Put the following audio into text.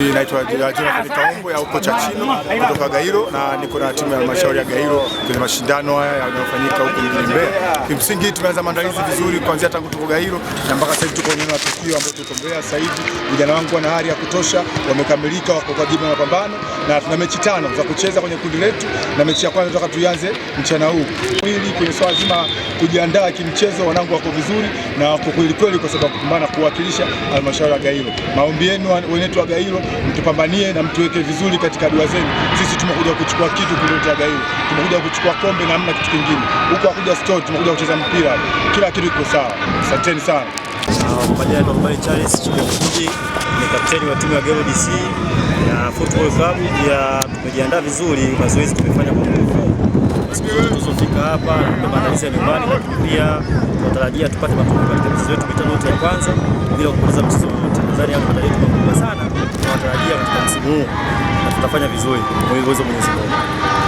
Mimi naitwa Jonathan Kaombo ya kocha Chino kutoka Gairo, na niko na timu ya halmashauri ya Gairo kwenye mashindano haya yanayofanyika huko mjini Mbeya. Kimsingi tumeanza maandalizi vizuri kuanzia tangu tuko Gairo na mpaka sasa tuko eneo la tukio ambapo tuko Mbeya sasa hivi. Vijana wangu wana hari ya kutosha, wamekamilika, wako kwa ajili ya mapambano, na tuna mechi 5 za kucheza kwenye kundi letu, na mechi ya kwanza tunataka tuianze mchana huu. Ili kwenye swala zima kujiandaa kimchezo, wanangu wako vizuri na wako kweli kwa sababu kupambana kuwakilisha halmashauri ya Gairo. Maombi yenu wenetu wa Gairo, mtupambanie na mtuweke vizuri katika dua zenu. Sisi tumekuja kuchukua kitu kileta Gairo, tumekuja kuchukua kombe na hamna kitu kingine. Huko hakuja story, tumekuja kucheza mpira, kila kitu kiko sawa. Asanteni sana. Majina ya Mbali Charles Chipefuji, ni kapteni wa timu ya Gairo DC ya Football Club. Ya tumejiandaa vizuri, mazoezi tumefanya kwa nguvu. Siku zote tulizofika hapa na maandalizi ya nyumbani, lakini pia tunatarajia tupate matokeo katika michezo yetu mitano yote ya kwanza bila kupoteza mchezo wote. Nadhani hapo maandalizi makubwa sana tunatarajia katika msimu huu na tutafanya vizuri kwa uwezo wa Mwenyezi Mungu.